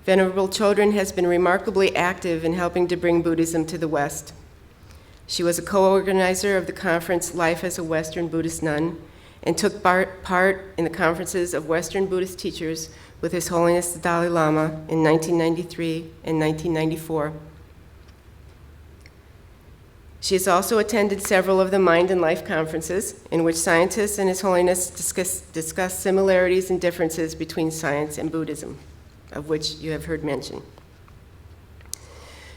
Venerable Chodron has been remarkably active in helping to bring Buddhism to the West. She was a co-organizer of the conference Life as a Western Buddhist Nun and took part in the conferences of Western Buddhist teachers with His Holiness the Dalai Lama in 1993 and 1994. She has also attended several of the Mind and Life conferences in which scientists and His Holiness discuss similarities and differences between science and Buddhism, of which you have heard mention.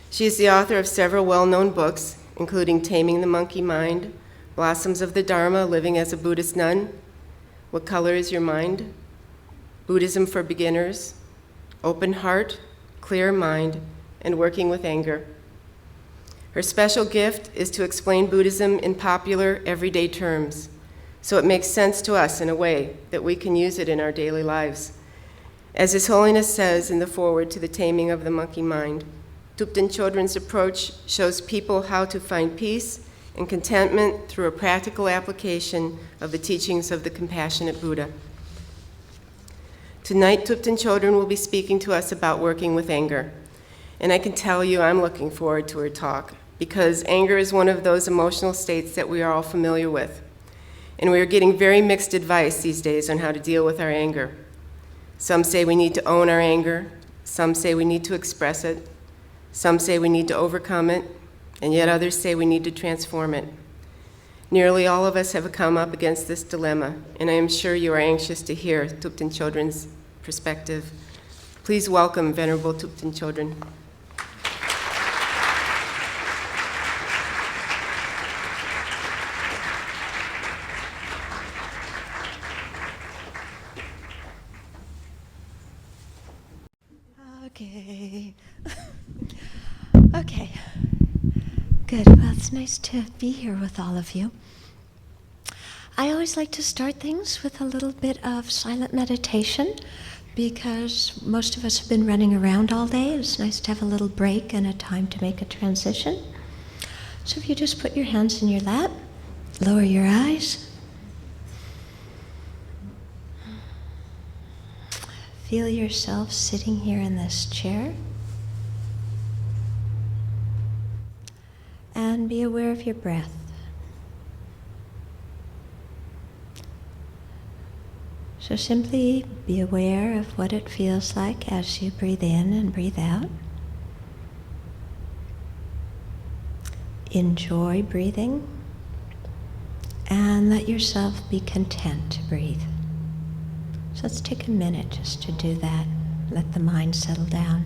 She is the author of several well-known books, including Taming the Monkey Mind, Blossoms of the Dharma, Living as a Buddhist Nun, What Color is Your Mind?, Buddhism for Beginners, Open Heart, Clear Mind, and Working with Anger. Her special gift is to explain Buddhism in popular, everyday terms, so it makes sense to us in a way that we can use it in our daily lives. As His Holiness says in the foreword to the Taming of the Monkey Mind, Thubten Chodron's approach shows people how to find peace and contentment through a practical application of the teachings of the compassionate Buddha. Tonight, Thubten Chodron will be speaking to us about working with anger. And I can tell you I'm looking forward to her talk, because anger is one of those emotional states that we are all familiar with. And we are getting very mixed advice these days on how to deal with our anger. Some say we need to own our anger. Some say we need to express it. Some say we need to overcome it. And yet others say we need to transform it. Nearly all of us have come up against this dilemma, and I am sure you are anxious to hear Thubten Chodron's perspective. Please welcome Venerable Thubten Chodron. Okay. Okay. Good. Well, it's nice to be here with all of you. I always like to start things with a little bit of silent meditation because most of us have been running around all day. It's nice to have a little break and a time to make a transition. So if you just put your hands in your lap, lower your eyes. Feel yourself sitting here in this chair. And be aware of your breath. So simply be aware of what it feels like as you breathe in and breathe out. Enjoy breathing and let yourself be content to breathe. So let's take a minute just to do that. Let the mind settle down.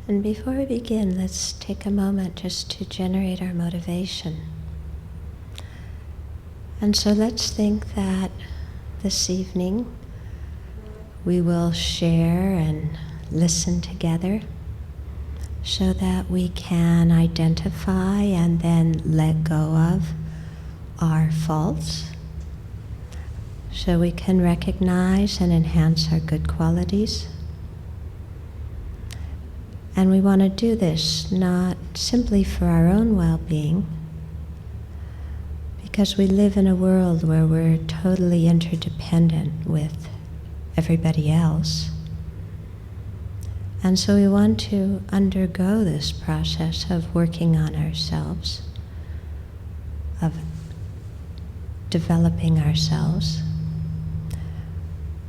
And before we begin, let's take a moment just to generate our motivation. And so let's think that this evening we will share and listen together so that we can identify and then let go of our faults, so we can recognize and enhance our good qualities. And we want to do this not simply for our own well-being, because we live in a world where we're totally interdependent with everybody else. And so we want to undergo this process of working on ourselves, of developing ourselves,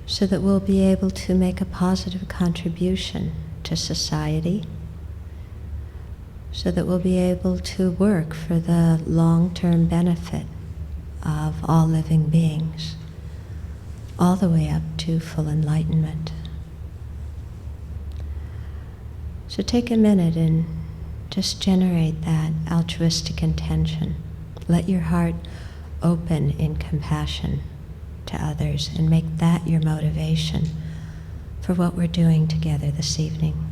so that we'll be able to make a positive contribution to society, so that we'll be able to work for the long-term benefit of all living beings, all the way up to full enlightenment. So take a minute and just generate that altruistic intention. Let your heart open in compassion to others and make that your motivation for what we're doing together this evening.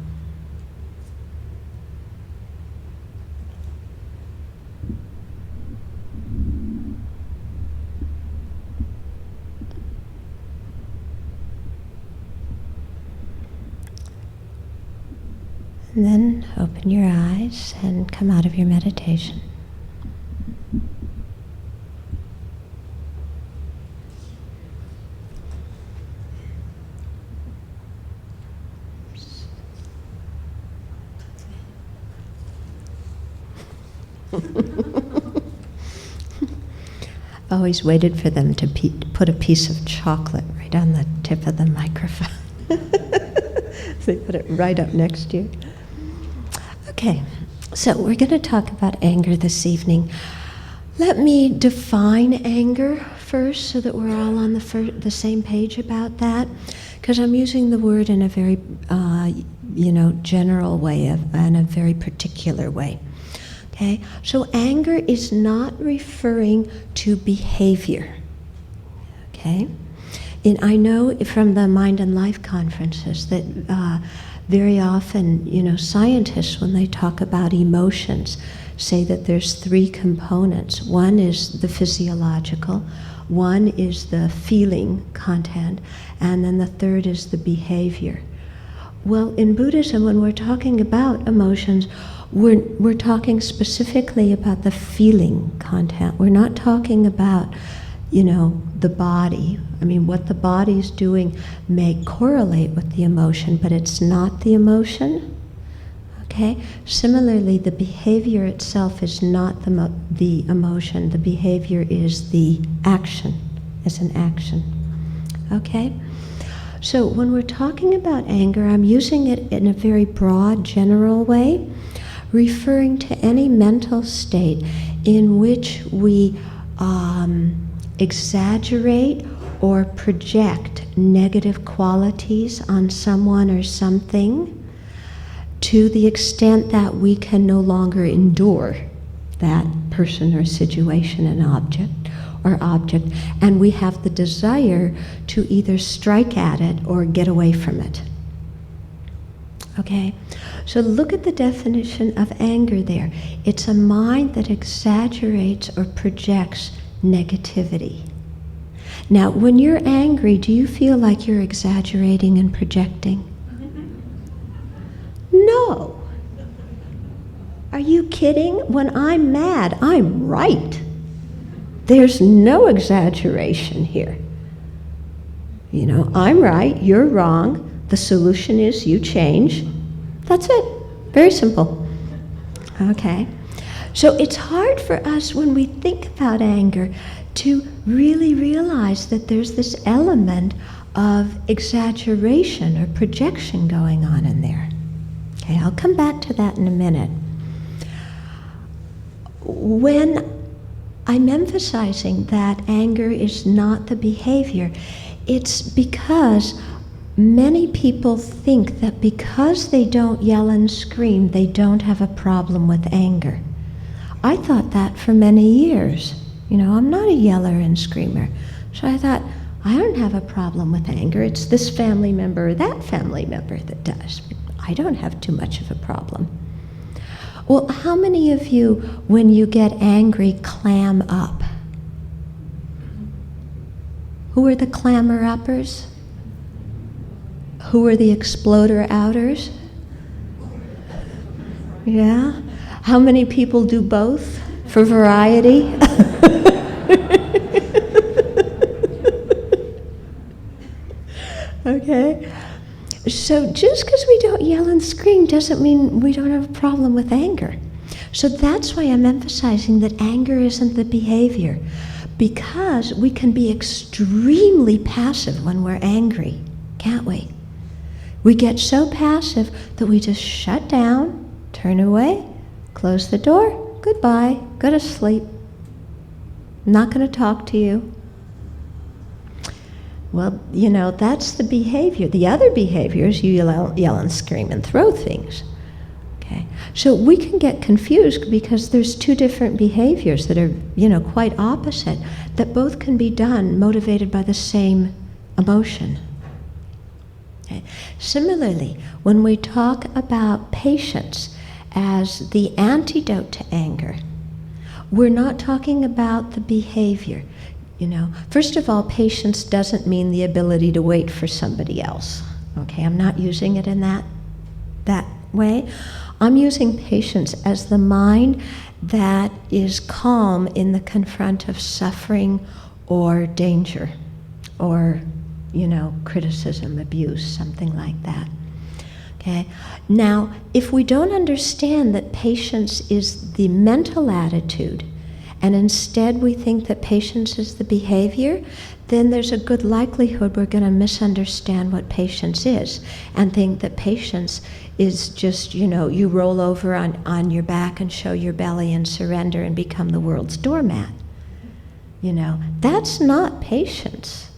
And then open your eyes and come out of your meditation. I've always waited for them to put a piece of chocolate right on the tip of the microphone. So they put it right up next to you. Okay, so we're going to talk about anger this evening. Let me define anger first so that we're all on the same page about that, because I'm using the word in a very general way and a very particular way. Okay, so anger is not referring to behavior. Okay, and I know from the Mind and Life conferences that very often, scientists, when they talk about emotions, say that there's three components. One is the physiological, one is the feeling content, and then the third is the behavior. Well, in Buddhism, when we're talking about emotions, we're talking specifically about the feeling content. We're not talking about, the body. I mean, what the body's doing may correlate with the emotion, but it's not the emotion. Okay? Similarly, the behavior itself is not the emotion. The behavior is the action, is an action. Okay? So when we're talking about anger, I'm using it in a very broad, general way, referring to any mental state in which we exaggerate or project negative qualities on someone or something to the extent that we can no longer endure that person or situation and object, and we have the desire to either strike at it or get away from it. Okay? So look at the definition of anger there. It's a mind that exaggerates or projects negativity. Now, when you're angry, do you feel like you're exaggerating and projecting? No. Are you kidding? When I'm mad, I'm right. There's no exaggeration here. I'm right, you're wrong. The solution is you change. That's it. Very simple. Okay. So it's hard for us when we think about anger to really realize that there's this element of exaggeration or projection going on in there. Okay, I'll come back to that in a minute. When I'm emphasizing that anger is not the behavior, it's because many people think that because they don't yell and scream, they don't have a problem with anger. I thought that for many years. I'm not a yeller and screamer. So I thought, I don't have a problem with anger. It's this family member or that family member that does. I don't have too much of a problem. Well, how many of you, when you get angry, clam up? Who are the clammer-uppers? Who are the exploder-outers? Yeah? How many people do both for variety? Okay? So just because we don't yell and scream doesn't mean we don't have a problem with anger. So that's why I'm emphasizing that anger isn't the behavior, because we can be extremely passive when we're angry, can't we? We get so passive that we just shut down, turn away, close the door, goodbye, go to sleep. I'm not going to talk to you. Well, that's the behavior. The other behavior is you yell and scream and throw things. Okay? So we can get confused because there's two different behaviors that are, quite opposite, that both can be done motivated by the same emotion. Okay? Similarly, when we talk about patience as the antidote to anger, we're not talking about the behavior. First of all, patience doesn't mean the ability to wait for somebody else. Okay, I'm not using it in that way. I'm using patience as the mind that is calm in the confront of suffering or danger or, criticism, abuse, something like that. Okay? Now, if we don't understand that patience is the mental attitude, and instead we think that patience is the behavior, then there's a good likelihood we're going to misunderstand what patience is and think that patience is just, you roll over on your back and show your belly and surrender and become the world's doormat. That's not patience.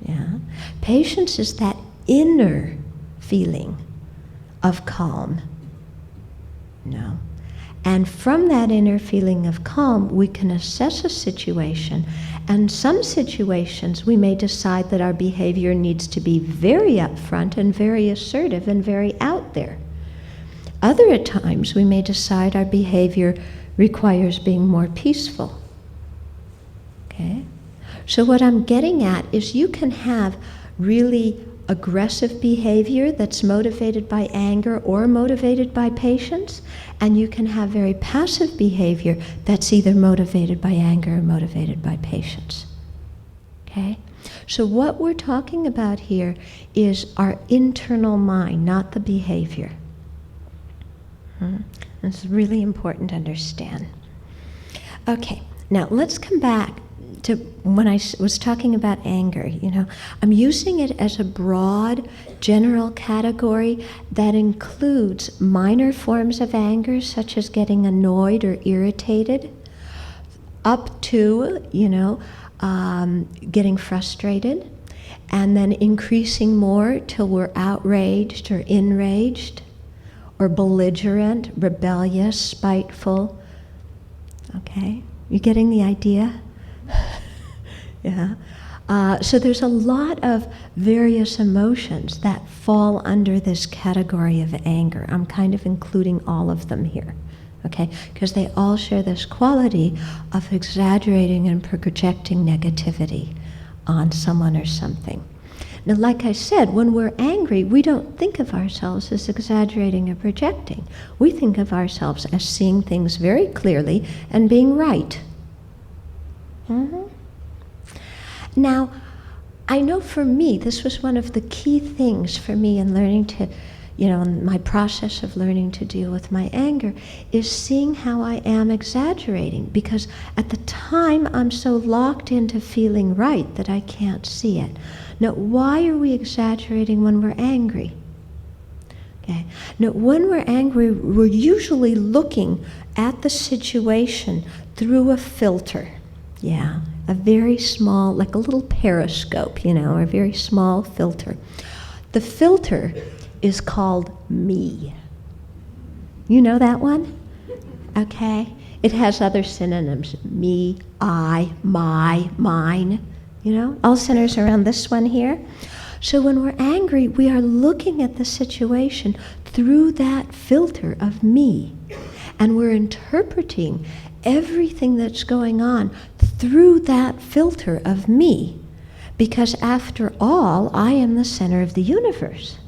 Yeah? Patience is that inner feeling of calm. And from that inner feeling of calm, we can assess a situation. And some situations, we may decide that our behavior needs to be very upfront and very assertive and very out there. Other times, we may decide our behavior requires being more peaceful. Okay? So what I'm getting at is you can have really aggressive behavior that's motivated by anger or motivated by patience, and you can have very passive behavior that's either motivated by anger or motivated by patience. Okay? So what we're talking about here is our internal mind, not the behavior. It's really important to understand. Okay, now let's come back to when I was talking about anger. I'm using it as a broad, general category that includes minor forms of anger, such as getting annoyed or irritated, up to, getting frustrated, and then increasing more till we're outraged or enraged, or belligerent, rebellious, spiteful. Okay? You getting the idea? Yeah. So there's a lot of various emotions that fall under this category of anger. I'm kind of including all of them here, okay? Because they all share this quality of exaggerating and projecting negativity on someone or something. Now, like I said, when we're angry, we don't think of ourselves as exaggerating or projecting. We think of ourselves as seeing things very clearly and being right. Now, I know for me, this was one of the key things for me in learning to, in my process of learning to deal with my anger, is seeing how I am exaggerating. Because at the time, I'm so locked into feeling right that I can't see it. Now, why are we exaggerating when we're angry? Okay. Now, when we're angry, we're usually looking at the situation through a filter. Yeah, a very small, like a little periscope, or a very small filter. The filter is called me. You know that one? Okay. It has other synonyms: me, I, my, mine. All centers around this one here. So when we're angry, we are looking at the situation through that filter of me. And we're interpreting everything that's going on through that filter of me. Because after all, I am the center of the universe.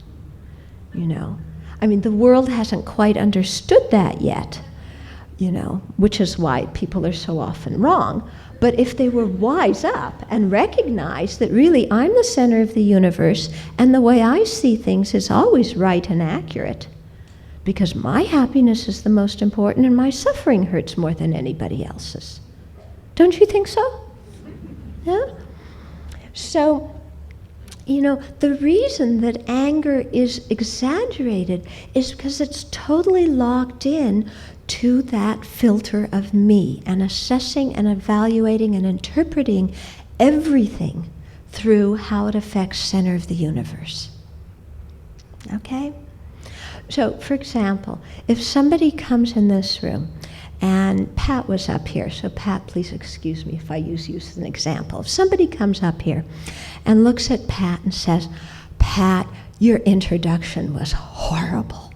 The world hasn't quite understood that yet, which is why people are so often wrong. But if they were wise up and recognize that really I'm the center of the universe and the way I see things is always right and accurate, because my happiness is the most important and my suffering hurts more than anybody else's. Don't you think so? Yeah? So, the reason that anger is exaggerated is because it's totally locked in to that filter of me and assessing and evaluating and interpreting everything through how it affects center of the universe. Okay? So, for example, if somebody comes in this room, and Pat was up here, so Pat, please excuse me if I use you as an example. If somebody comes up here and looks at Pat and says, "Pat, your introduction was horrible.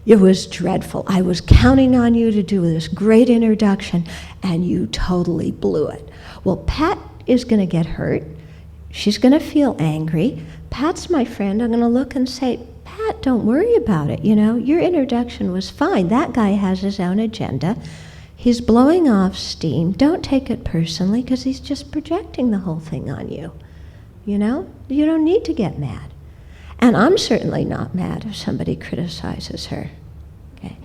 It was dreadful. I was counting on you to do this great introduction, and you totally blew it." Well, Pat is going to get hurt. She's going to feel angry. Pat's my friend. I'm going to look and say, "Pat, don't worry about it. Your introduction was fine. That guy has his own agenda. He's blowing off steam. Don't take it personally, because he's just projecting the whole thing on you. You don't need to get mad." And I'm certainly not mad if somebody criticizes her. Okay.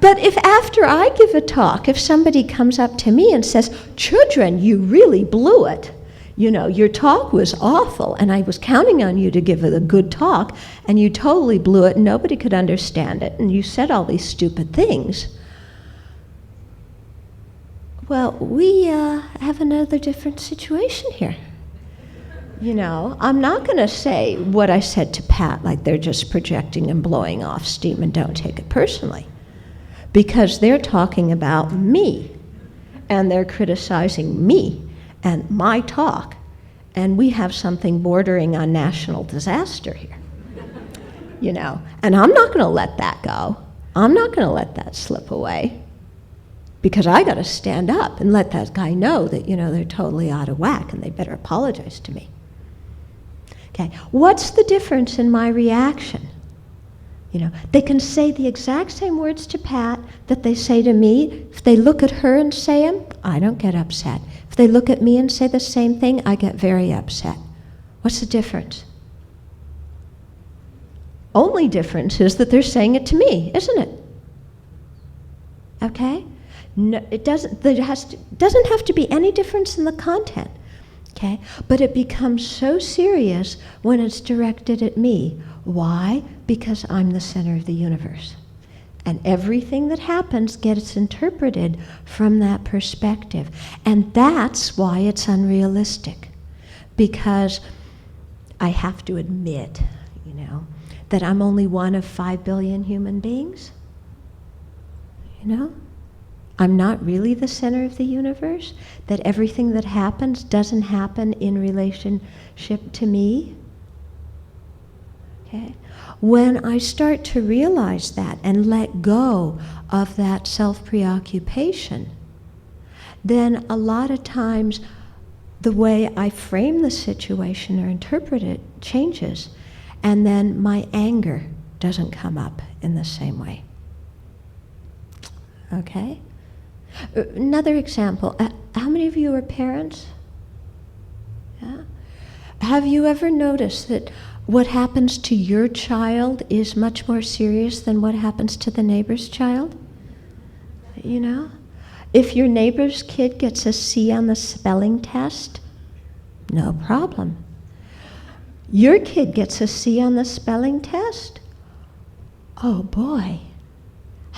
But if after I give a talk, if somebody comes up to me and says, "Chodron, you really blew it. Your talk was awful, and I was counting on you to give it a good talk, and you totally blew it, and nobody could understand it, and you said all these stupid things." Well, we have another different situation here. I'm not going to say what I said to Pat, like they're just projecting and blowing off steam and don't take it personally. Because they're talking about me, and they're criticizing me and my talk, and we have something bordering on national disaster here. And I'm not going to let that go. I'm not going to let that slip away, because I got to stand up and let that guy know that, they're totally out of whack and they better apologize to me. Okay, what's the difference in my reaction? They can say the exact same words to Pat that they say to me. If they look at her and say them, I don't get upset. If they look at me and say the same thing, I get very upset. What's the difference? Only difference is that they're saying it to me, isn't it? Okay? No, it doesn't. Doesn't have to be any difference in the content. Okay? But it becomes so serious when it's directed at me. Why? Because I'm the center of the universe. And everything that happens gets interpreted from that perspective. And that's why it's unrealistic. Because I have to admit, that I'm only one of 5 billion human beings. I'm not really the center of the universe. That everything that happens doesn't happen in relationship to me. Okay? When I start to realize that and let go of that self-preoccupation, then a lot of times the way I frame the situation or interpret it changes, and then my anger doesn't come up in the same way. Okay? Another example. How many of you are parents? Yeah? Have you ever noticed that what happens to your child is much more serious than what happens to the neighbor's child? If your neighbor's kid gets a C on the spelling test, no problem. Your kid gets a C on the spelling test? Oh boy,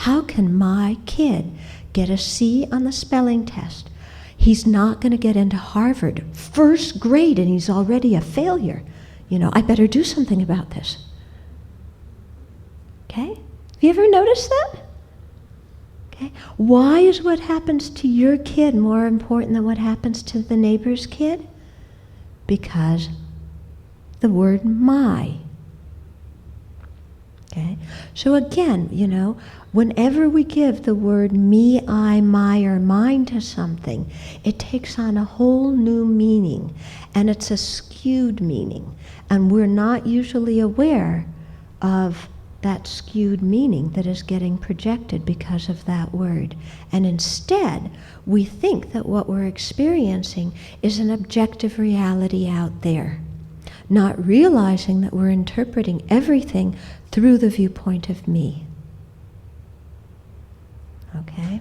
How can my kid get a C on the spelling test? He's not going to get into Harvard, first grade, and he's already a failure. I better do something about this. Okay? Have you ever noticed that? Okay. Why is what happens to your kid more important than what happens to the neighbor's kid? Because the word my. Okay. So again, whenever we give the word me, I, my, or mine to something, it takes on a whole new meaning, and it's a skewed meaning. And we're not usually aware of that skewed meaning that is getting projected because of that word. And instead, we think that what we're experiencing is an objective reality out there, not realizing that we're interpreting everything through the viewpoint of me. Okay?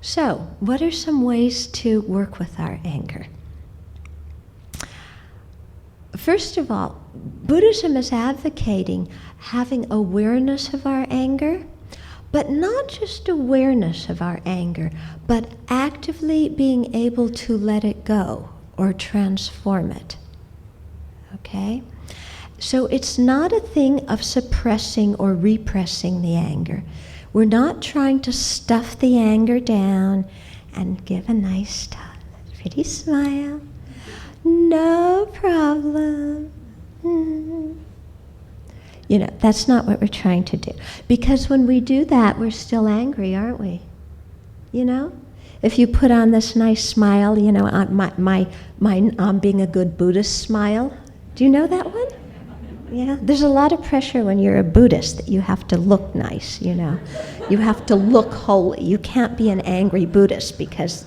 So, what are some ways to work with our anger? First of all, Buddhism is advocating having awareness of our anger, but not just awareness of our anger, but actively being able to let it go or transform it. Okay? So it's not a thing of suppressing or repressing the anger. We're not trying to stuff the anger down and give a nice, pretty smile. No problem. That's not what we're trying to do. Because when we do that, we're still angry, aren't we? If you put on this nice smile, my being a good Buddhist smile. Do you know that one? Yeah. There's a lot of pressure when you're a Buddhist that you have to look nice, You have to look holy. You can't be an angry Buddhist because,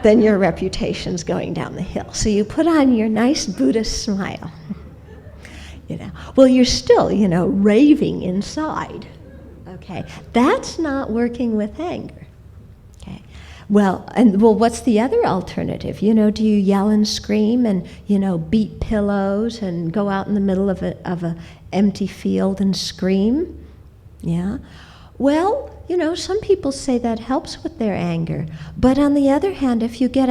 then your reputation's going down the hill. So you put on your nice Buddhist smile. Well, you're still, raving inside. Okay, that's not working with anger. Okay, well, what's the other alternative? Do you yell and scream and beat pillows and go out in the middle of a empty field and scream? Yeah. Well, some people say that helps with their anger. But on the other hand, if you get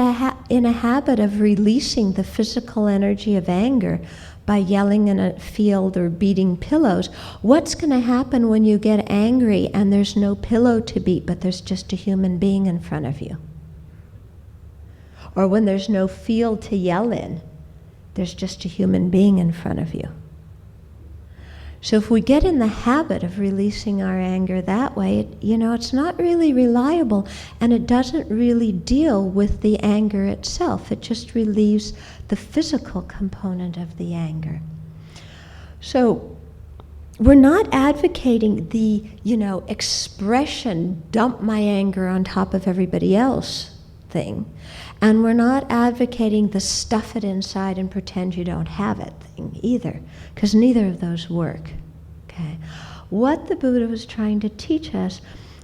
in a habit of releasing the physical energy of anger by yelling in a field or beating pillows, what's going to happen when you get angry and there's no pillow to beat, but there's just a human being in front of you? Or when there's no field to yell in, there's just a human being in front of you. So if we get in the habit of releasing our anger that way, it's not really reliable, and it doesn't really deal with the anger itself. It just relieves the physical component of the anger. So we're not advocating the, expression, dump my anger on top of everybody else thing. And we're not advocating the stuff it inside and pretend you don't have it thing either, because neither of those work. Okay. What the Buddha was trying to teach us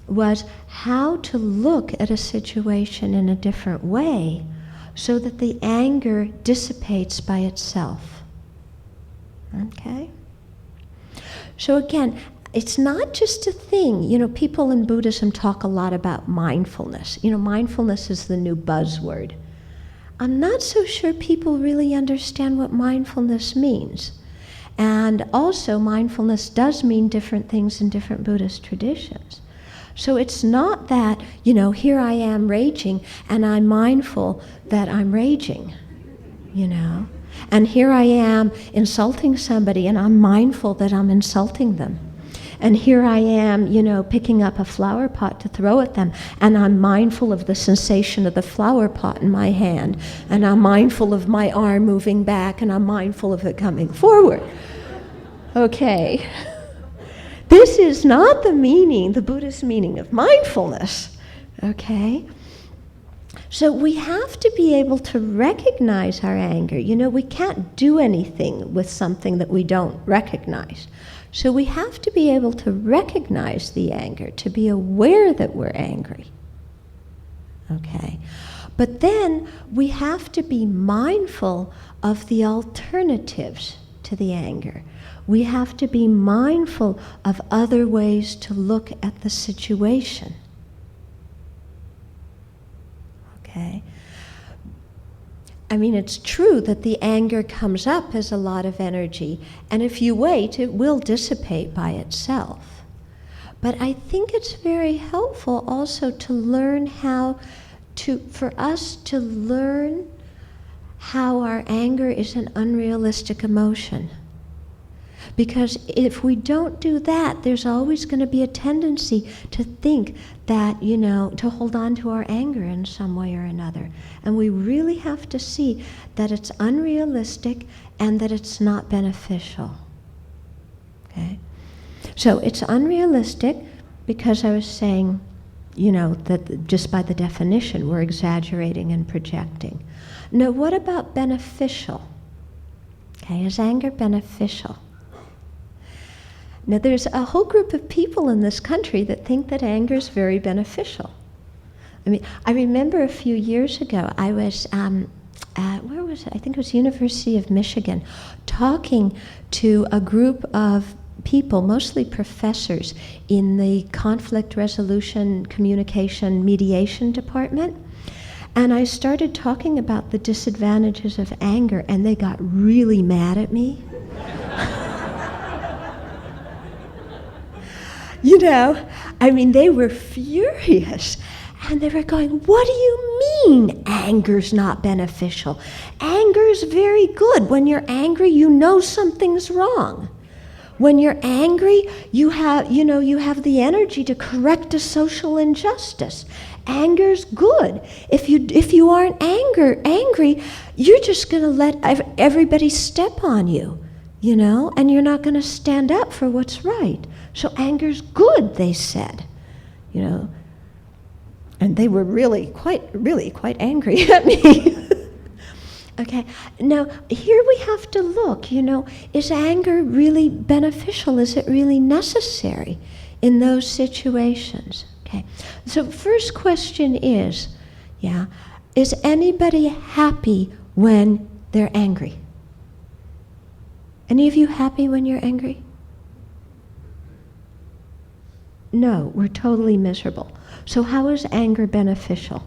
was how to look at a situation in a different way so that the anger dissipates by itself. Okay? So again, it's not just a thing. People in Buddhism talk a lot about mindfulness. Mindfulness is the new buzzword. I'm not so sure people really understand what mindfulness means. And also, mindfulness does mean different things in different Buddhist traditions. So it's not that, here I am raging, and I'm mindful that I'm raging, And here I am insulting somebody, and I'm mindful that I'm insulting them. And here I am, picking up a flower pot to throw at them, and I'm mindful of the sensation of the flower pot in my hand, and I'm mindful of my arm moving back, and I'm mindful of it coming forward. Okay. This is not the Buddhist meaning of mindfulness. Okay? So we have to be able to recognize our anger. We can't do anything with something that we don't recognize. So we have to be able to recognize the anger, to be aware that we're angry. Okay? But then we have to be mindful of the alternatives to the anger. We have to be mindful of other ways to look at the situation. Okay? I mean, it's true that the anger comes up as a lot of energy, and if you wait, it will dissipate by itself. But I think it's very helpful also to learn for us to learn how our anger is an unrealistic emotion. Because if we don't do that, there's always going to be a tendency to think that, to hold on to our anger in some way or another. And we really have to see that it's unrealistic and that it's not beneficial. Okay? So it's unrealistic because I was saying, that just by the definition, we're exaggerating and projecting. Now, what about beneficial? Okay, is anger beneficial? Now, there's a whole group of people in this country that think that anger is very beneficial. I mean, I remember a few years ago, I was where was it? I think it was University of Michigan, talking to a group of people, mostly professors, in the conflict resolution, communication, mediation department. And I started talking about the disadvantages of anger, and they got really mad at me. They were furious. And they were going, what do you mean anger's not beneficial? Anger's very good. When you're angry, you know something's wrong. When you're angry, you have the energy to correct a social injustice. Anger's good. If you aren't angry, you're just going to let everybody step on you, and you're not going to stand up for what's right. So anger's good, they said, and they were really quite angry at me. Okay, now here we have to look, is anger really beneficial? Is it really necessary in those situations? Okay, so first question is anybody happy when they're angry? Any of you happy when you're angry? No, we're totally miserable. So how is anger beneficial?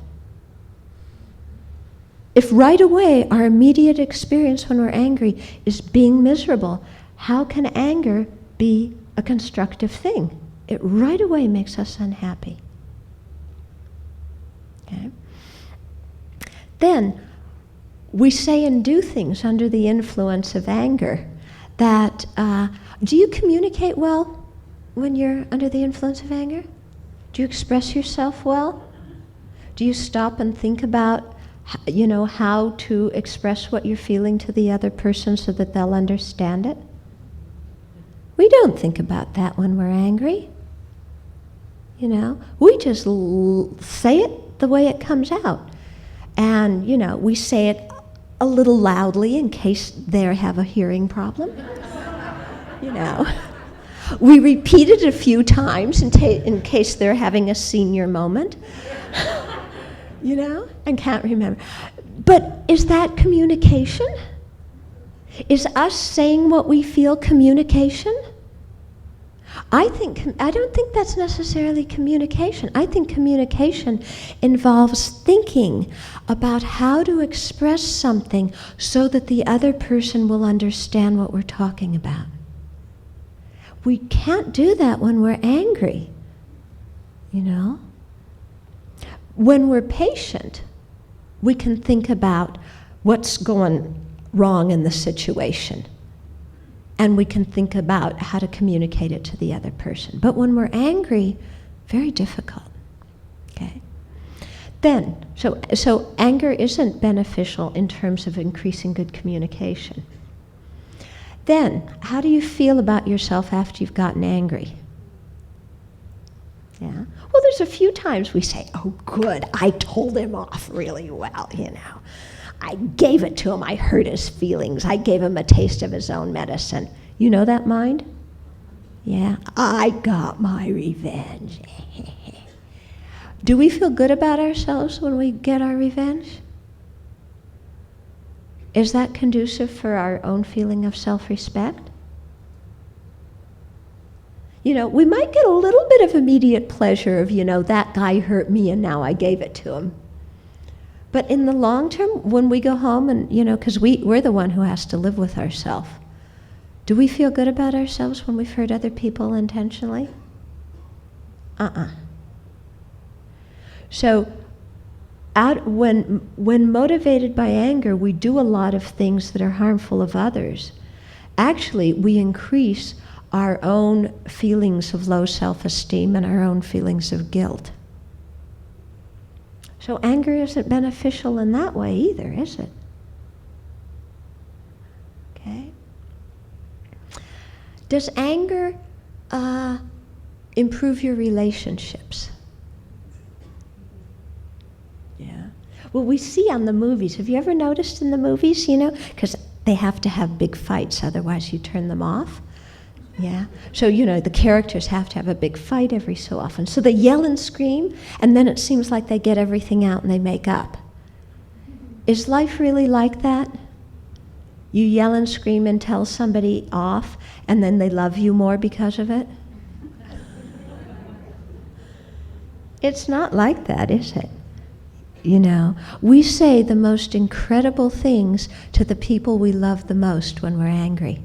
If right away our immediate experience when we're angry is being miserable, how can anger be a constructive thing? It right away makes us unhappy. Okay? Then we say and do things under the influence of anger that, do you communicate well when you're under the influence of anger? Do you express yourself well? Do you stop and think about, how to express what you're feeling to the other person so that they'll understand it? We don't think about that when we're angry. We just say it the way it comes out. And, we say it a little loudly in case they have a hearing problem. We repeat it a few times in case they're having a senior moment, and can't remember. But is that communication? Is us saying what we feel communication? I don't think that's necessarily communication. I think communication involves thinking about how to express something so that the other person will understand what we're talking about. We can't do that when we're angry, When we're patient, we can think about what's going wrong in the situation. And we can think about how to communicate it to the other person. But when we're angry, very difficult, okay? Then, so anger isn't beneficial in terms of increasing good communication. Then, how do you feel about yourself after you've gotten angry? Yeah? Well, there's a few times we say, oh, good, I told him off really well, I gave it to him, I hurt his feelings, I gave him a taste of his own medicine. You know that mind? Yeah, I got my revenge. Do we feel good about ourselves when we get our revenge? Is that conducive for our own feeling of self-respect? You know, we might get a little bit of immediate pleasure of, you know, that guy hurt me and now I gave it to him. But in the long term, when we go home and, you know, because we're the one who has to live with ourselves, do we feel good about ourselves when we've hurt other people intentionally? So when motivated by anger, we do a lot of things that are harmful of others. Actually, we increase our own feelings of low self-esteem and our own feelings of guilt. So anger isn't beneficial in that way either, is it? Okay. Does anger improve your relationships? Yeah. Well, we see on the movies. Have you ever noticed in the movies, you know, because they have to have big fights, otherwise you turn them off. Yeah. So, you know, the characters have to have a big fight every so often. So they yell and scream, and then it seems like they get everything out and they make up. Is life really like that? You yell and scream and tell somebody off, and then they love you more because of it? It's not like that, is it? You know, we say the most incredible things to the people we love the most when we're angry.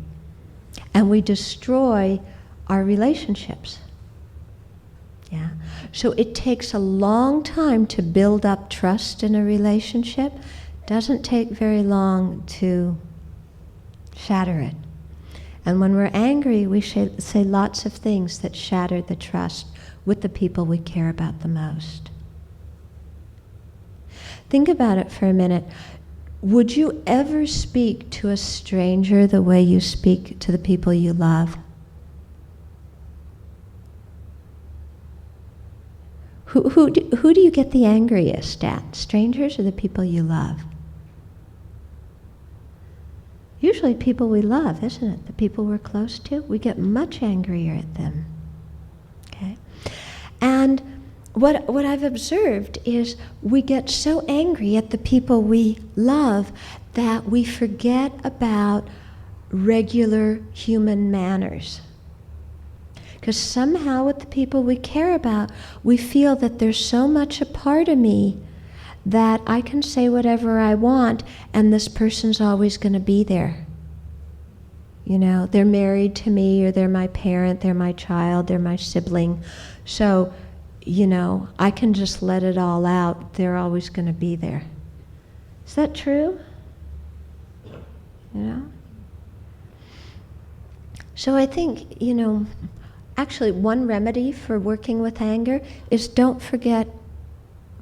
And we destroy our relationships. Yeah. So it takes a long time to build up trust in a relationship. Doesn't take very long to shatter it. And when we're angry, we say lots of things that shatter the trust with the people we care about the most. Think about it for a minute. Would you ever speak to a stranger the way you speak to the people you love? Who do you get the angriest at? Strangers or the people you love? Usually people we love, isn't it? The people we're close to, we get much angrier at them. Okay? And what I've observed is we get so angry at the people we love that we forget about regular human manners. Because somehow with the people we care about, we feel that there's so much a part of me that I can say whatever I want and this person's always going to be there. You know, they're married to me, or they're my parent, they're my child, they're my sibling. So, you know, I can just let it all out. They're always going to be there. Is that true? You know? So I think, you know, actually one remedy for working with anger is don't forget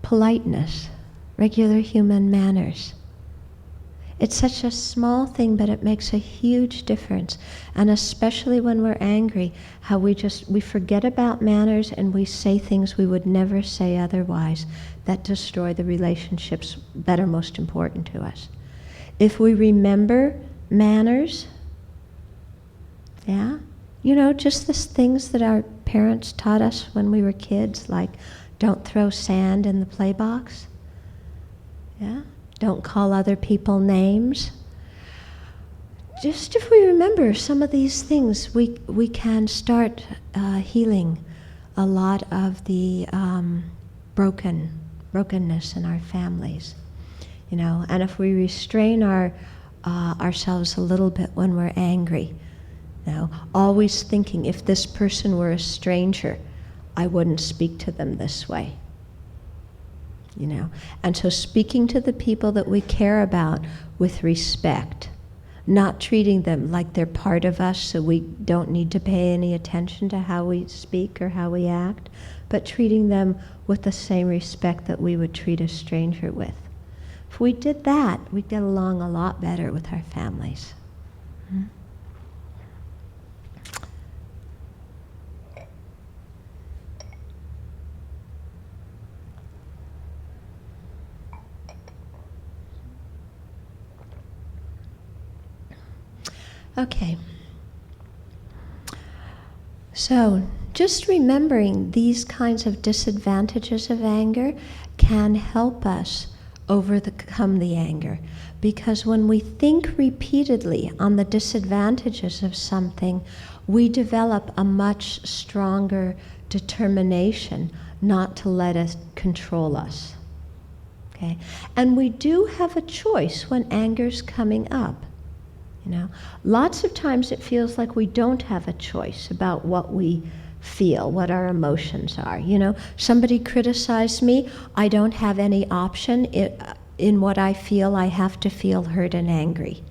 politeness, regular human manners. It's such a small thing, but it makes a huge difference. And especially when we're angry, how we forget about manners and we say things we would never say otherwise that destroy the relationships that are most important to us. If we remember manners, yeah, you know, just the things that our parents taught us when we were kids, like don't throw sand in the play box, yeah? Don't call other people names. Just if we remember some of these things, we can start healing a lot of the brokenness in our families. You know, and if we restrain ourselves a little bit when we're angry, you know, always thinking if this person were a stranger, I wouldn't speak to them this way. You know, and so speaking to the people that we care about with respect, not treating them like they're part of us so we don't need to pay any attention to how we speak or how we act, but treating them with the same respect that we would treat a stranger with. If we did that, we'd get along a lot better with our families. Hmm? Okay. So, just remembering these kinds of disadvantages of anger can help us overcome the anger. Because when we think repeatedly on the disadvantages of something, we develop a much stronger determination not to let it control us. Okay? And we do have a choice when anger's coming up. You know, lots of times it feels like we don't have a choice about what we feel, what our emotions are. You know, somebody criticized me, I don't have any option. In what I feel, I have to feel hurt and angry.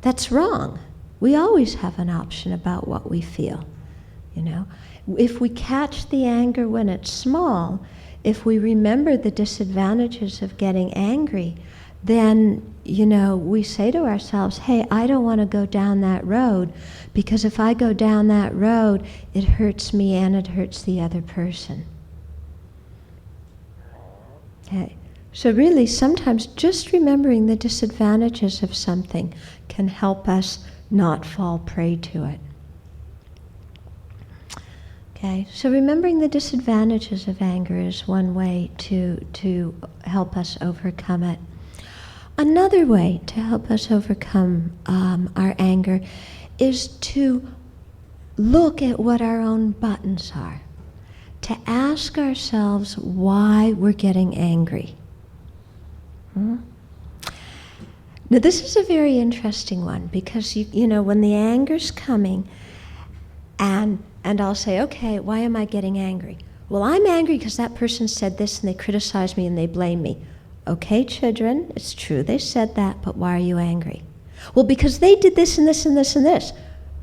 That's wrong. We always have an option about what we feel. You know, if we catch the anger when it's small, if we remember the disadvantages of getting angry, then, you know, we say to ourselves, hey, I don't want to go down that road, because if I go down that road, it hurts me and it hurts the other person. Okay. So really, sometimes just remembering the disadvantages of something can help us not fall prey to it. Okay, so remembering the disadvantages of anger is one way to help us overcome it. Another way to help us overcome our anger is to look at what our own buttons are, to ask ourselves why we're getting angry. Now this is a very interesting one, because you know, when the anger's coming, and I'll say, okay, why am I getting angry? Well, I'm angry because that person said this and they criticized me and they blame me. Okay, children, it's true they said that, but why are you angry? Well, because they did this and this and this and this.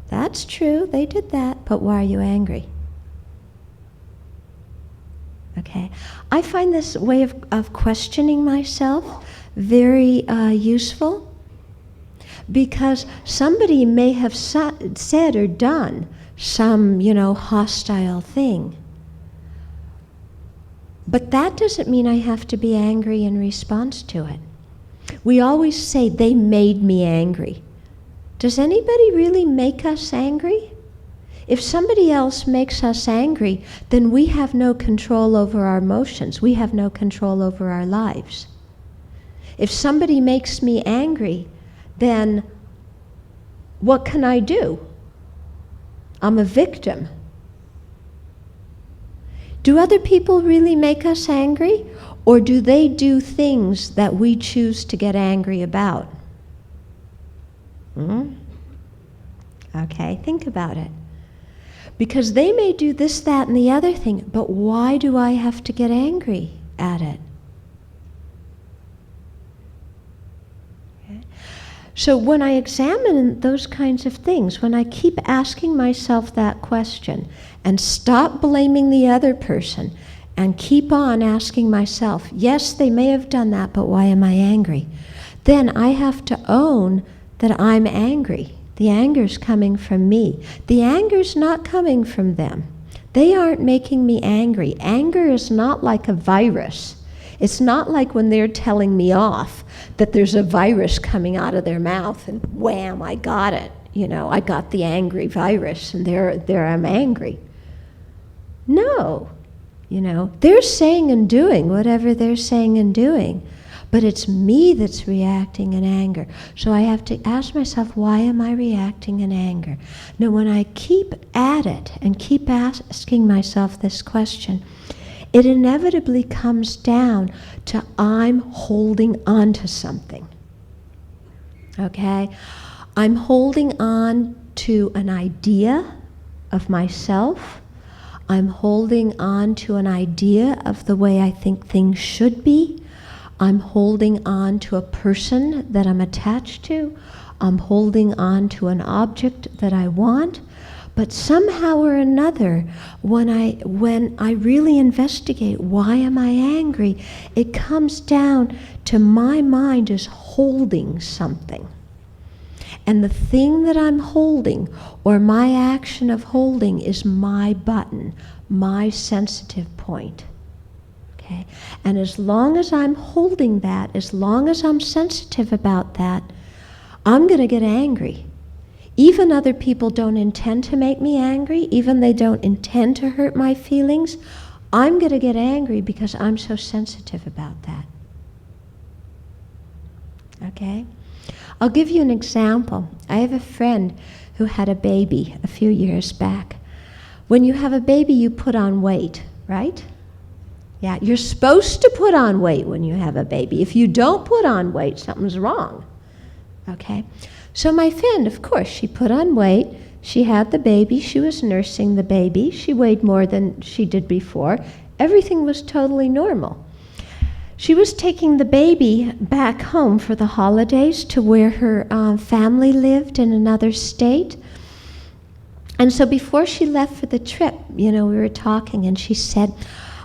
That's true, they did that, but why are you angry? Okay, I find this way of questioning myself very useful, because somebody may have said or done some, you know, hostile thing. But that doesn't mean I have to be angry in response to it. We always say, they made me angry. Does anybody really make us angry? If somebody else makes us angry, then we have no control over our emotions. We have no control over our lives. If somebody makes me angry, then what can I do? I'm a victim. Do other people really make us angry? Or do they do things that we choose to get angry about? Okay, think about it. Because they may do this, that, and the other thing, but why do I have to get angry at it? Okay. So when I examine those kinds of things, when I keep asking myself that question and stop blaming the other person and keep on asking myself, yes, they may have done that, but why am I angry? Then I have to own that I'm angry. The anger's coming from me. The anger's not coming from them. They aren't making me angry. Anger is not like a virus. It's not like when they're telling me off that there's a virus coming out of their mouth and wham, I got it. You know, I got the angry virus and there I'm angry. No. You know, they're saying and doing whatever they're saying and doing. But it's me that's reacting in anger. So I have to ask myself, why am I reacting in anger? Now, when I keep at it and keep asking myself this question, it inevitably comes down to I'm holding on to something. Okay? I'm holding on to an idea of myself. I'm holding on to an idea of the way I think things should be. I'm holding on to a person that I'm attached to. I'm holding on to an object that I want. But somehow or another, when I really investigate why am I angry, it comes down to my mind is holding something. And the thing that I'm holding, or my action of holding, is my button, my sensitive point. Okay? And as long as I'm holding that, as long as I'm sensitive about that, I'm going to get angry. Even other people don't intend to make me angry, even they don't intend to hurt my feelings, I'm going to get angry because I'm so sensitive about that. Okay? I'll give you an example. I have a friend who had a baby a few years back. When you have a baby, you put on weight, right? Yeah, you're supposed to put on weight when you have a baby. If you don't put on weight, something's wrong. Okay? So my friend, of course, she put on weight. She had the baby. She was nursing the baby. She weighed more than she did before. Everything was totally normal. She was taking the baby back home for the holidays to where her family lived in another state. And so before she left for the trip, we were talking, and she said,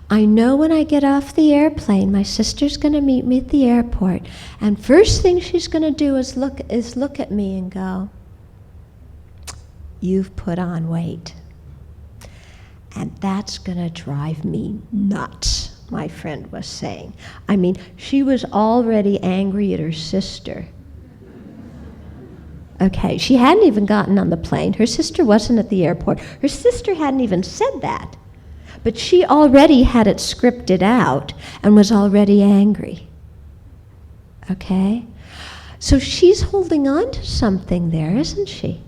I know when I get off the airplane, my sister's going to meet me at the airport, and first thing she's going to do is look at me and go, you've put on weight. And that's going to drive me nuts, my friend was saying. I mean, she was already angry at her sister. Okay, she hadn't even gotten on the plane. Her sister wasn't at the airport. Her sister hadn't even said that. But she already had it scripted out and was already angry. Okay? So she's holding on to something there, isn't she?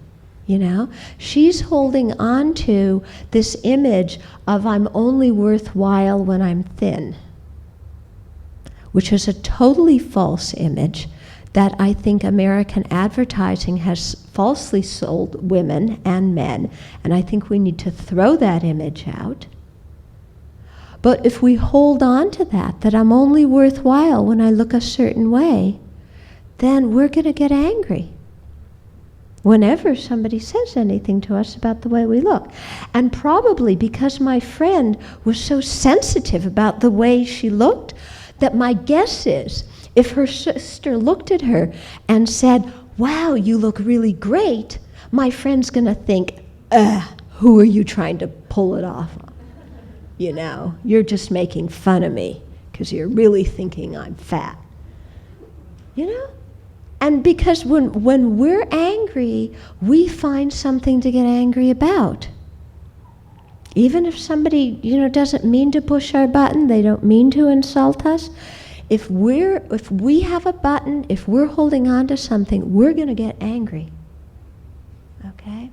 She's holding on to this image of I'm only worthwhile when I'm thin, which is a totally false image that I think American advertising has falsely sold women and men, and I think we need to throw that image out. But if we hold on to that I'm only worthwhile when I look a certain way, then we're going to get angry whenever somebody says anything to us about the way we look. And probably because my friend was so sensitive about the way she looked, that my guess is, if her sister looked at her and said, wow, you look really great, my friend's going to think, who are you trying to pull it off on? You're just making fun of me because you're really thinking I'm fat. And because when we're angry, we find something to get angry about. Even if somebody, doesn't mean to push our button, they don't mean to insult us, if we have a button, if we're holding on to something, we're going to get angry. Okay?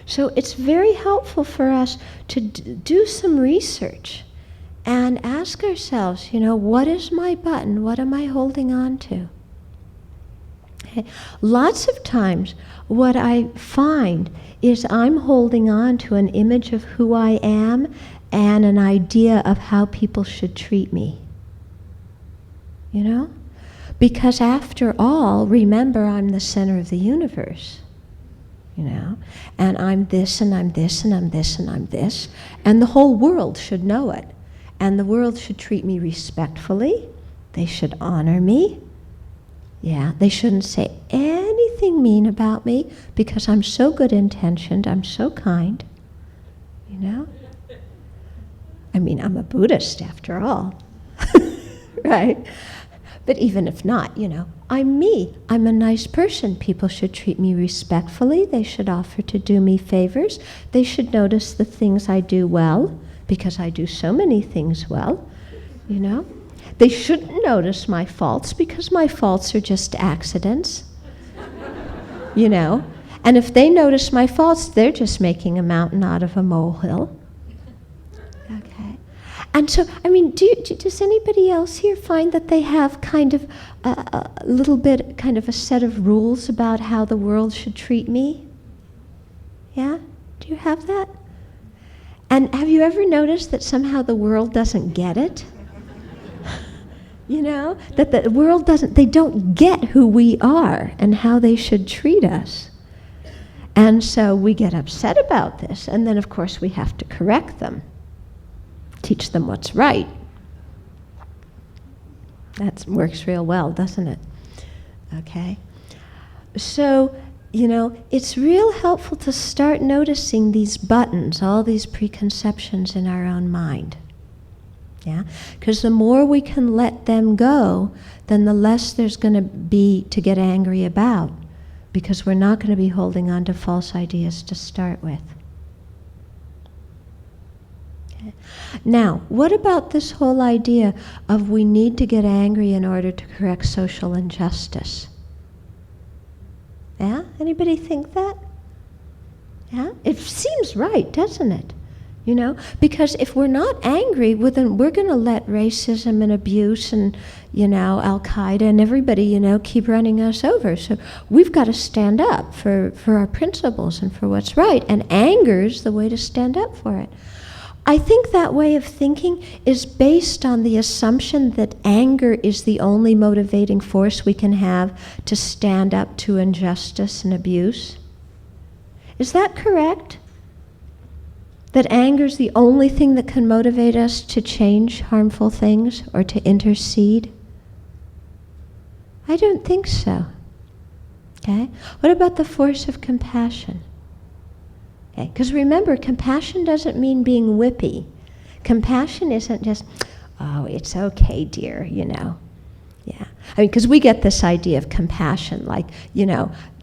So it's very helpful for us to do some research and ask ourselves, what is my button? What am I holding on to? Okay. Lots of times what I find is I'm holding on to an image of who I am and an idea of how people should treat me. Because after all, remember, I'm the center of the universe. And I'm this, and I'm this, and I'm this, and I'm this. And the whole world should know it. And the world should treat me respectfully. They should honor me. Yeah, they shouldn't say anything mean about me because I'm so good-intentioned, I'm so kind. I mean, I'm a Buddhist after all. Right? But even if not, I'm me. I'm a nice person. People should treat me respectfully. They should offer to do me favors. They should notice the things I do well, because I do so many things well, They shouldn't notice my faults, because my faults are just accidents, And if they notice my faults, they're just making a mountain out of a molehill. Okay. And so, I mean, does anybody else here find that they have kind of a little bit, kind of a set of rules about how the world should treat me? Yeah? Do you have that? And have you ever noticed that somehow the world doesn't get it? That the world they don't get who we are and how they should treat us. And so we get upset about this, and then of course we have to correct them. Teach them what's right. That works real well, doesn't it? Okay. So, it's real helpful to start noticing these buttons, all these preconceptions in our own mind. Yeah? Because the more we can let them go, then the less there's going to be to get angry about, because we're not going to be holding on to false ideas to start with. Okay? Now, what about this whole idea of we need to get angry in order to correct social injustice? Yeah? Anybody think that? Yeah? It seems right, doesn't it? You know, because if we're not angry, well, then we're going to let racism and abuse and, Al-Qaeda and everybody, keep running us over. So we've got to stand up for our principles and for what's right. And anger's the way to stand up for it. I think that way of thinking is based on the assumption that anger is the only motivating force we can have to stand up to injustice and abuse. Is that correct? That anger is the only thing that can motivate us to change harmful things or to intercede? I don't think so. Okay? What about the force of compassion? Okay? Because remember, compassion doesn't mean being whippy. Compassion isn't just, oh, it's okay, dear, Yeah. I mean, because we get this idea of compassion, like,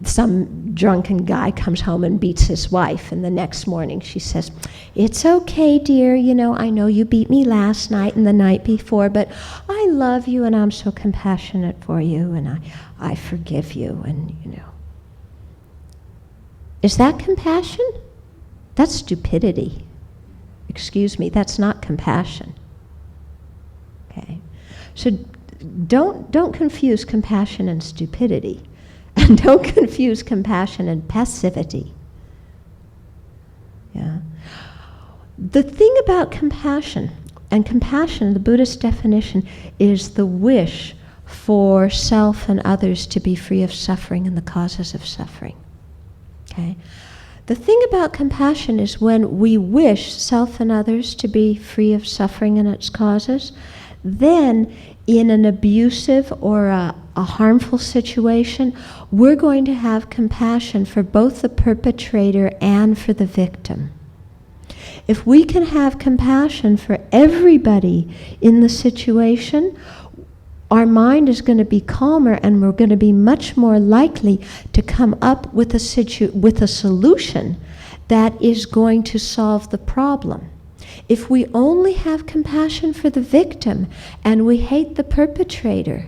some drunken guy comes home and beats his wife, and the next morning she says, it's okay, dear, I know you beat me last night and the night before, but I love you and I'm so compassionate for you and I forgive you and, Is that compassion? That's stupidity. Excuse me, that's not compassion. Okay? So don't confuse compassion and stupidity. And don't confuse compassion and passivity. Yeah. The thing about compassion, and compassion, the Buddhist definition, is the wish for self and others to be free of suffering and the causes of suffering. Okay? The thing about compassion is when we wish self and others to be free of suffering and its causes, then in an abusive or a harmful situation, we're going to have compassion for both the perpetrator and for the victim. If we can have compassion for everybody in the situation, our mind is going to be calmer and we're going to be much more likely to come up with a solution that is going to solve the problem. If we only have compassion for the victim and we hate the perpetrator,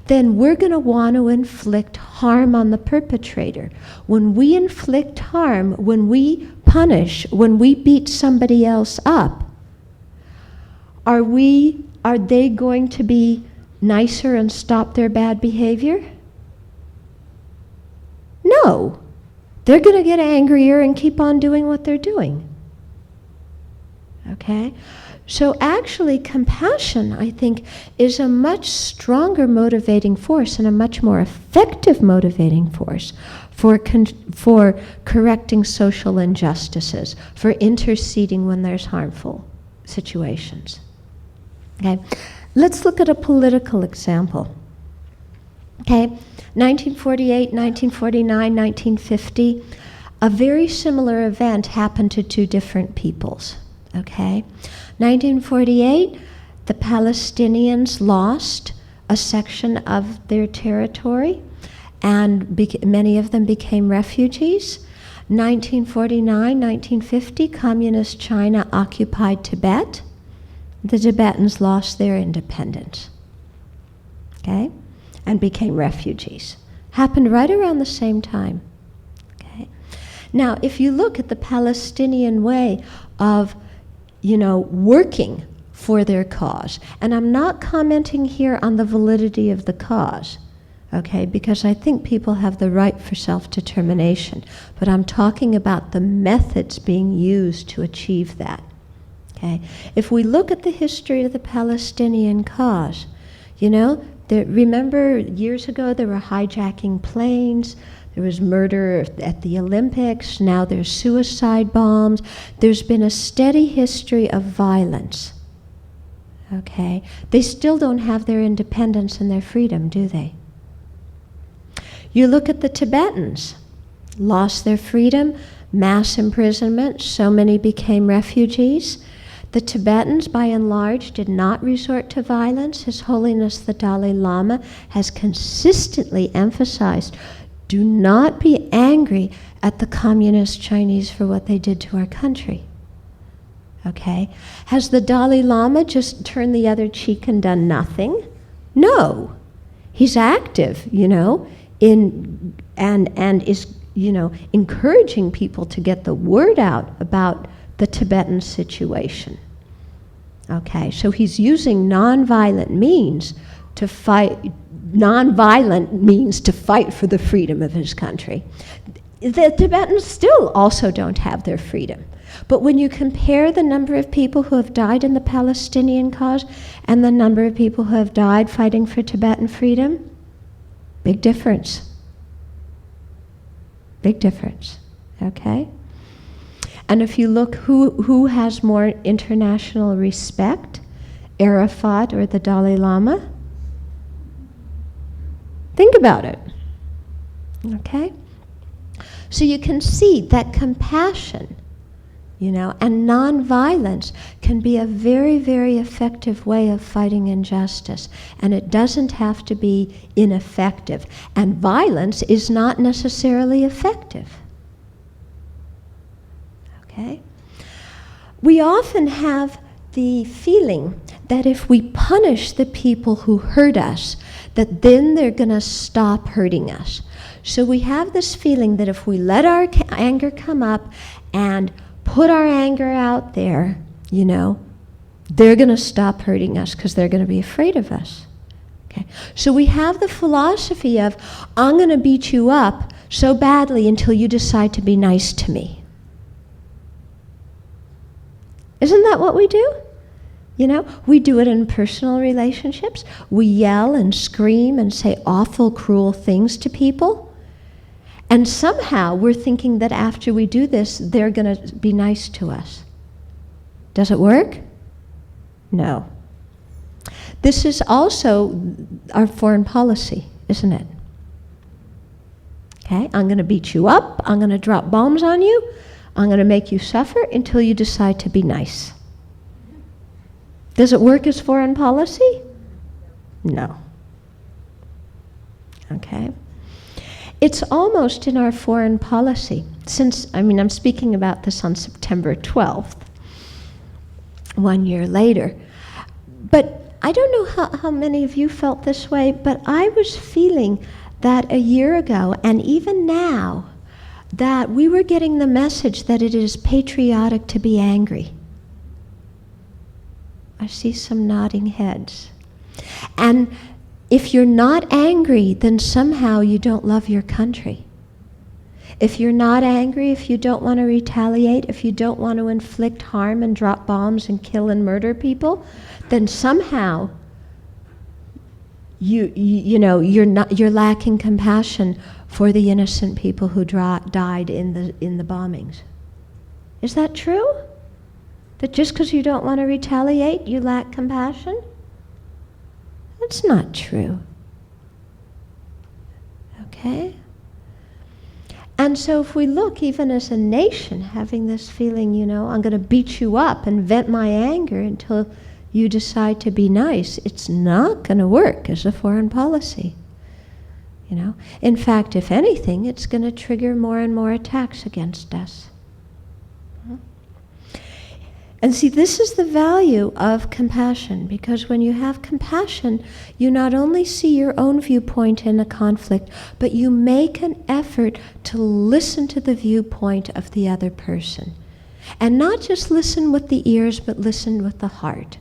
then we're going to want to inflict harm on the perpetrator. When we inflict harm, when we punish, when we beat somebody else up, are they going to be nicer and stop their bad behavior? No. They're going to get angrier and keep on doing what they're doing. Okay? So actually, compassion, I think, is a much stronger motivating force and a much more effective motivating force for correcting social injustices, for interceding when there's harmful situations. Okay? Let's look at a political example. Okay? 1948, 1949, 1950, a very similar event happened to two different peoples. Okay? 1948, the Palestinians lost a section of their territory, and many of them became refugees. 1949, 1950, Communist China occupied Tibet. The Tibetans lost their independence, okay, and became refugees. Happened right around the same time. Okay? Now, if you look at the Palestinian way of working for their cause. And I'm not commenting here on the validity of the cause, okay, because I think people have the right for self-determination. But I'm talking about the methods being used to achieve that, okay? If we look at the history of the Palestinian cause, remember years ago there were hijacking planes, there was murder at the Olympics, now there's suicide bombs. There's been a steady history of violence, okay? They still don't have their independence and their freedom, do they? You look at the Tibetans, lost their freedom, mass imprisonment, so many became refugees. The Tibetans, by and large, did not resort to violence. His Holiness the Dalai Lama has consistently emphasized, do not be angry at the communist Chinese for what they did to our country. Okay? Has the Dalai Lama just turned the other cheek and done nothing? No. He's active, and is, encouraging people to get the word out about the Tibetan situation. Okay, so he's using nonviolent means to fight for the freedom of his country. The Tibetans still also don't have their freedom. But when you compare the number of people who have died in the Palestinian cause and the number of people who have died fighting for Tibetan freedom, big difference. Big difference, okay? And if you look who has more international respect, Arafat or the Dalai Lama? Think about it, okay? So you can see that compassion, and nonviolence can be a very, very effective way of fighting injustice. And it doesn't have to be ineffective. And violence is not necessarily effective. Okay? We often have the feeling that if we punish the people who hurt us, that then they're going to stop hurting us. So we have this feeling that if we let our anger come up and put our anger out there, they're going to stop hurting us because they're going to be afraid of us. Okay? So we have the philosophy of, I'm going to beat you up so badly until you decide to be nice to me. Isn't that what we do? We do it in personal relationships. We yell and scream and say awful, cruel things to people. And somehow we're thinking that after we do this, they're going to be nice to us. Does it work? No. This is also our foreign policy, isn't it? Okay, I'm going to beat you up. I'm going to drop bombs on you. I'm going to make you suffer until you decide to be nice. Does it work as foreign policy? No. Okay. It's almost in our foreign policy, I'm speaking about this on September 12th, 1 year later. But I don't know how many of you felt this way, but I was feeling that a year ago, and even now, that we were getting the message that it is patriotic to be angry. I see some nodding heads. And if you're not angry, then somehow you don't love your country. If you're not angry, if you don't want to retaliate, if you don't want to inflict harm and drop bombs and kill and murder people, then somehow you're lacking compassion for the innocent people who died in the bombings. Is that true? That just because you don't want to retaliate, you lack compassion? That's not true. Okay? And so if we look, even as a nation, having this feeling, I'm going to beat you up and vent my anger until you decide to be nice, it's not going to work as a foreign policy. In fact, if anything, it's going to trigger more and more attacks against us. And see, this is the value of compassion, because when you have compassion, you not only see your own viewpoint in a conflict, but you make an effort to listen to the viewpoint of the other person. And not just listen with the ears, but listen with the heart.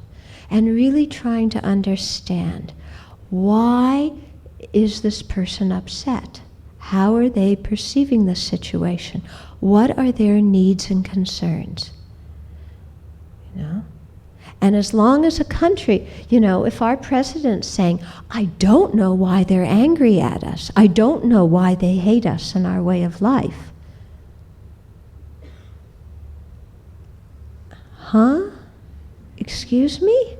And really trying to understand, why is this person upset? How are they perceiving the situation? What are their needs and concerns? And as long as a country, if our president's saying, I don't know why they're angry at us, I don't know why they hate us and our way of life. Huh? Excuse me?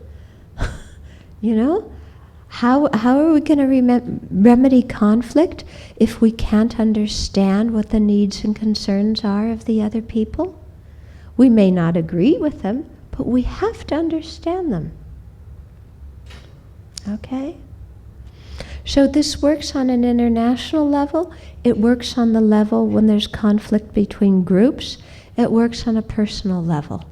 How are we going to remedy conflict if we can't understand what the needs and concerns are of the other people? We may not agree with them, but we have to understand them. Okay? So this works on an international level. It works on the level when there's conflict between groups. It works on a personal level.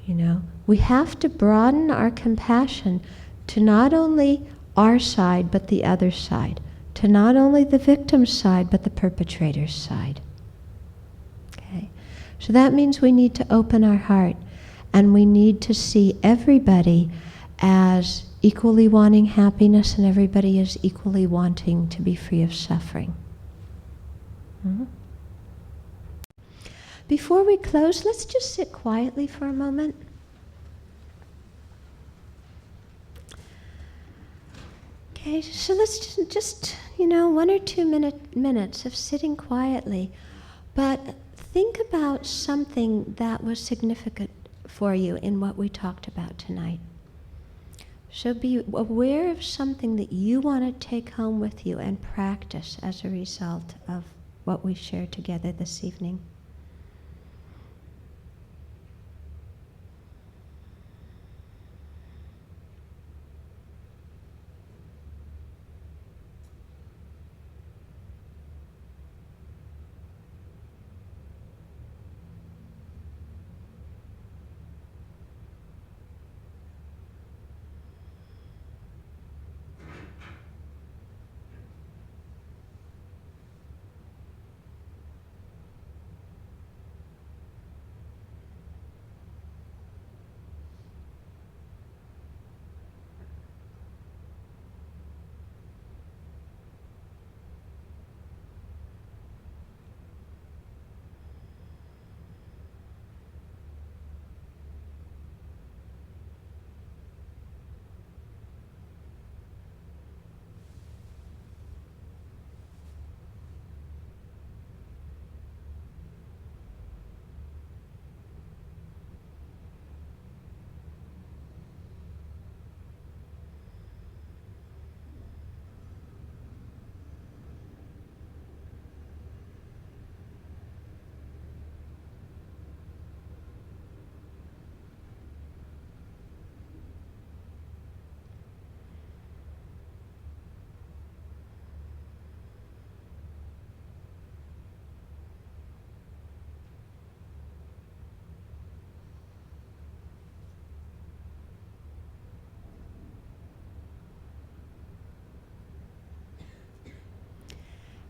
You know, we have to broaden our compassion to not only our side, but the other side. To not only the victim's side, but the perpetrator's side. Okay? So that means we need to open our heart, and we need to see everybody as equally wanting happiness, and everybody is equally wanting to be free of suffering. Mm-hmm. Before we close, let's just sit quietly for a moment. Okay, so let's just 1 or 2 minutes of sitting quietly, but think about something that was significant for you in what we talked about tonight. So be aware of something that you want to take home with you and practice as a result of what we shared together this evening.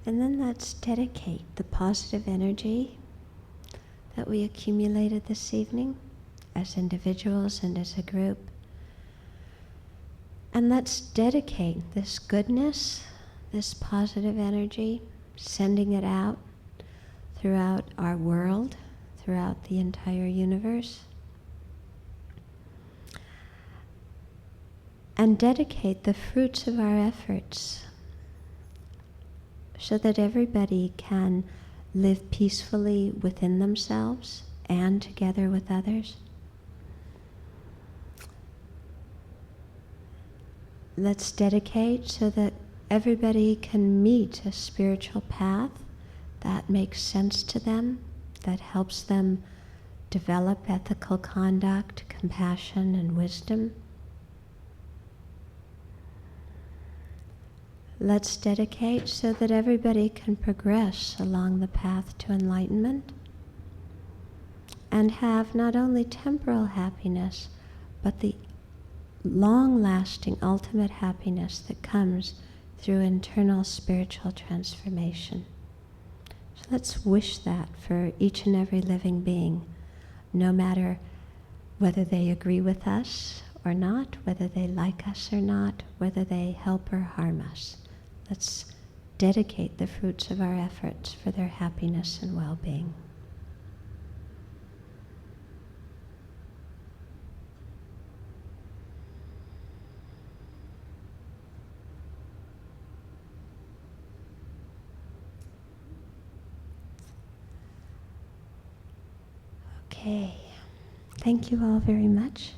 And then let's dedicate the positive energy that we accumulated this evening as individuals and as a group. And let's dedicate this goodness, this positive energy, sending it out throughout our world, throughout the entire universe. And dedicate the fruits of our efforts so that everybody can live peacefully within themselves and together with others. Let's dedicate so that everybody can meet a spiritual path that makes sense to them, that helps them develop ethical conduct, compassion, and wisdom. Let's dedicate so that everybody can progress along the path to enlightenment and have not only temporal happiness, but the long-lasting ultimate happiness that comes through internal spiritual transformation. So let's wish that for each and every living being, no matter whether they agree with us or not, whether they like us or not, whether they help or harm us. Let's dedicate the fruits of our efforts for their happiness and well-being. Okay, thank you all very much.